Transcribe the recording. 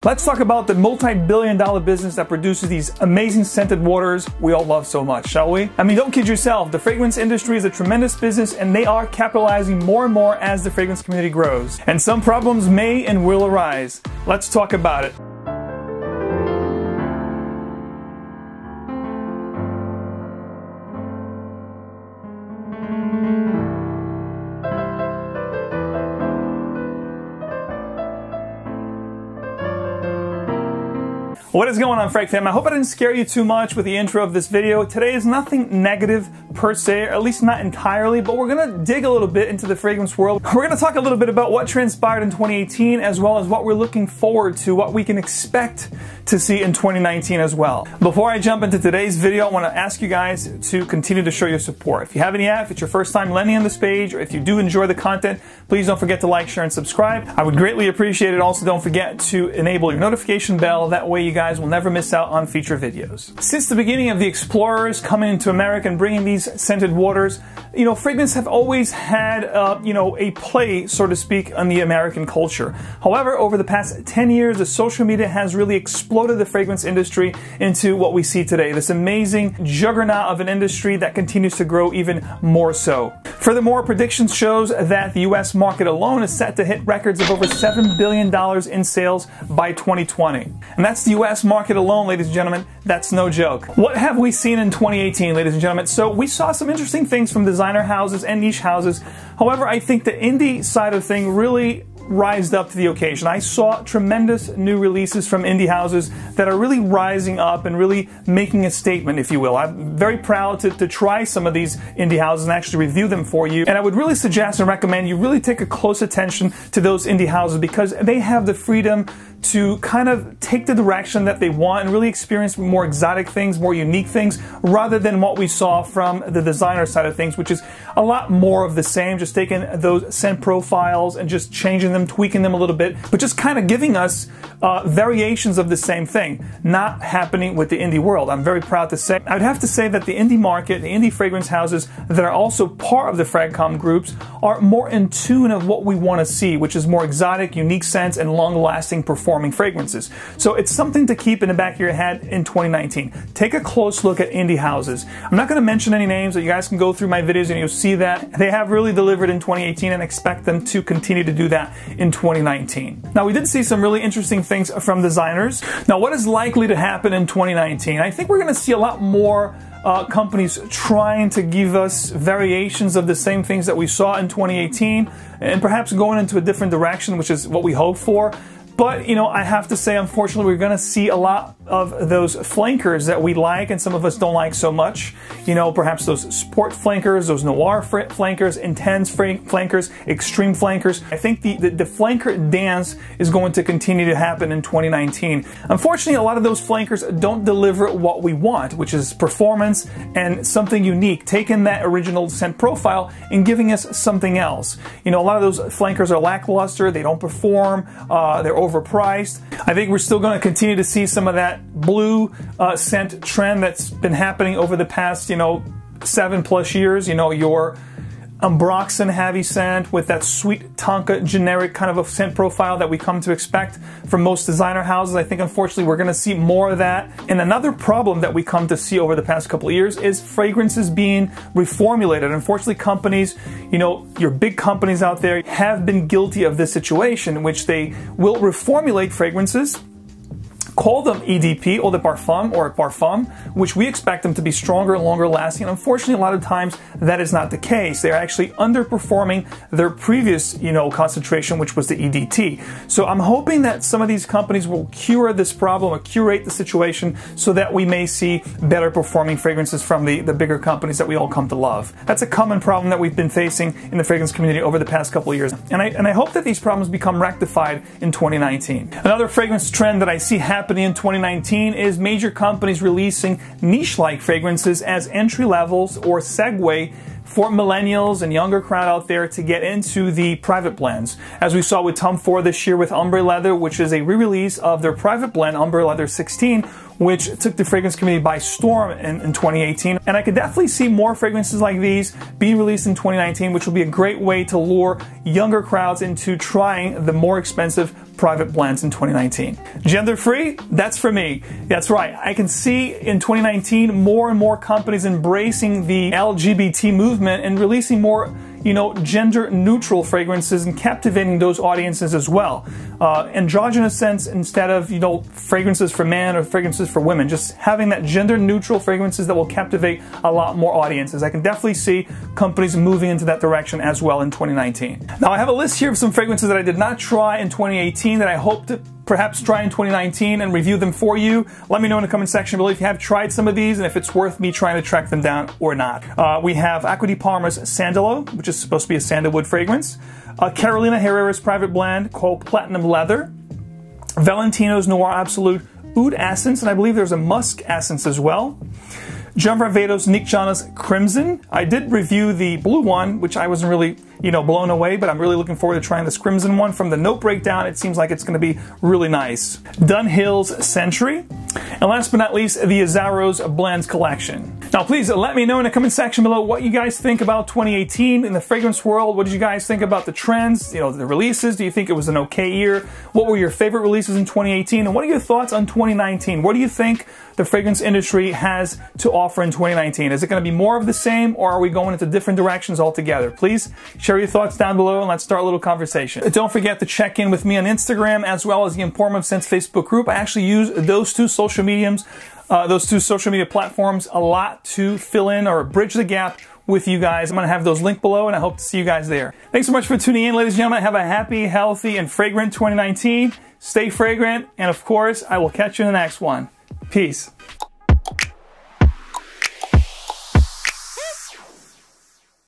Let's talk about the multi-billion-dollar business that produces these amazing scented waters we all love so much, shall we? I mean, don't kid yourself. The fragrance industry is a tremendous business, and they are capitalizing more and more as the fragrance community grows. And some problems may and will arise. Let's talk about it. What is going on, Frag fam? I hope I didn't scare you too much with the intro of this video. Today is nothing negative per se, or at least not entirely, but we're gonna dig a little bit into the fragrance world. We're gonna talk a little bit about what transpired in 2018, as well as what we're looking forward to, what we can expect to see in 2019 as well. Before I jump into today's video, I wanna ask you guys to continue to show your support. If you haven't yet, if it's your first time landing on this page, or if you do enjoy the content, please don't forget to like, share, and subscribe. I would greatly appreciate it. Also, don't forget to enable your notification bell. That way you guys will never miss out on future videos. Since the beginning of the explorers coming into America and bringing these scented waters, you know, fragrance have always had, a play, so to speak, on the American culture. However, over the past 10 years, the social media has really exploded the fragrance industry into what we see today. This amazing juggernaut of an industry that continues to grow even more so. Furthermore, predictions shows that the US market alone is set to hit records of over $7 billion in sales by 2020. And that's the US market alone, ladies and gentlemen. That's no joke. What have we seen in 2018, ladies and gentlemen? So we saw some interesting things from designer houses and niche houses. However, I think the indie side of thing really rised up to the occasion. I saw tremendous new releases from indie houses that are really rising up and really making a statement, if you will. I'm very proud to try some of these indie houses and actually review them for you. And I would really suggest and recommend you really take a close attention to those indie houses, because they have the freedom to kind of take the direction that they want and really experience more exotic things, more unique things, rather than what we saw from the designer side of things, which is a lot more of the same, just taking those scent profiles and just changing them, tweaking them a little bit, but just kind of giving us variations of the same thing. Not happening with the indie world. I'm very proud to say. I would have to say that the indie market, the indie fragrance houses that are also part of the Fragcom groups are more in tune of what we want to see, which is more exotic, unique scents, and long-lasting performance fragrances. So it's something to keep in the back of your head in 2019. Take a close look at indie houses. I'm not going to mention any names, but you guys can go through my videos and you'll see that they have really delivered in 2018 and expect them to continue to do that in 2019. Now, we did see some really interesting things from designers. Now, what is likely to happen in 2019? I think we're going to see a lot more companies trying to give us variations of the same things that we saw in 2018 and perhaps going into a different direction, which is what we hope for. But, you know, I have to say, unfortunately, we're going to see a lot of those flankers that we like and some of us don't like so much. You know, perhaps those sport flankers, those noir flankers, intense flankers, extreme flankers. I think the flanker dance is going to continue to happen in 2019. Unfortunately, a lot of those flankers don't deliver what we want, which is performance and something unique, taking that original scent profile and giving us something else. You know, a lot of those flankers are lackluster, they don't perform, they're overpriced. I think we're still going to continue to see some of that blue scent trend that's been happening over the past, 7+ years. You know, your Ambroxan heavy scent with that sweet tonka generic kind of a scent profile that we come to expect from most designer houses. I think unfortunately we're going to see more of that. And another problem that we come to see over the past couple of years is fragrances being reformulated. Unfortunately, companies, your big companies out there have been guilty of this situation in which they will reformulate fragrances, call them EDP, eau de parfum, or parfum, which we expect them to be stronger and longer lasting. And unfortunately, a lot of times that is not the case. They're actually underperforming their previous, concentration, which was the EDT. So I'm hoping that some of these companies will cure this problem or curate the situation so that we may see better performing fragrances from the bigger companies that we all come to love. That's a common problem that we've been facing in the fragrance community over the past couple of years. And I hope that these problems become rectified in 2019. Another fragrance trend that I see happening in 2019 is major companies releasing niche-like fragrances as entry levels or segue for millennials and younger crowd out there to get into the private blends. As we saw with Tom Ford this year with Ombre Leather, which is a re-release of their private blend, Ombre Leather 16, which took the fragrance community by storm in 2018. And I could definitely see more fragrances like these being released in 2019, which will be a great way to lure younger crowds into trying the more expensive private blends in 2019. Gender-free? That's for me. That's right. I can see in 2019 more and more companies embracing the LGBT movement and releasing more, gender-neutral fragrances and captivating those audiences as well. Androgynous scents instead of, fragrances for men or fragrances for women. Just having that gender-neutral fragrances that will captivate a lot more audiences. I can definitely see companies moving into that direction as well in 2019. Now, I have a list here of some fragrances that I did not try in 2018 that I hope to perhaps try in 2019 and review them for you. Let me know in the comment section below if you have tried some of these and if it's worth me trying to track them down or not. We have Acqua di Parma's Sandalo, which is supposed to be a sandalwood fragrance. Carolina Herrera's private blend called Platinum Leather. Valentino's Noir Absolute Oud Essence, and I believe there's a musk essence as well. John Varvatos Nick Jonas Crimson. I did review the blue one, which I wasn't really, blown away, but I'm really looking forward to trying this crimson one. From the note breakdown, it seems like it's going to be really nice. Dunhill's Century. And last but not least, the Azaro's Blends Collection. Now, please let me know in the comment section below what you guys think about 2018 in the fragrance world. What did you guys think about the trends, the releases? Do you think it was an okay year? What were your favorite releases in 2018? And what are your thoughts on 2019? What do you think the fragrance industry has to offer in 2019? Is it going to be more of the same, or are we going into different directions altogether? Please share your thoughts down below and let's start a little conversation. Don't forget to check in with me on Instagram as well as the Emporium of Scents Facebook group. I actually use those two social media platforms a lot to fill in or bridge the gap with you guys. I'm going to have those linked below and I hope to see you guys there. Thanks so much for tuning in, ladies and gentlemen. Have a happy, healthy, and fragrant 2019. Stay fragrant, and of course, I will catch you in the next one. Peace.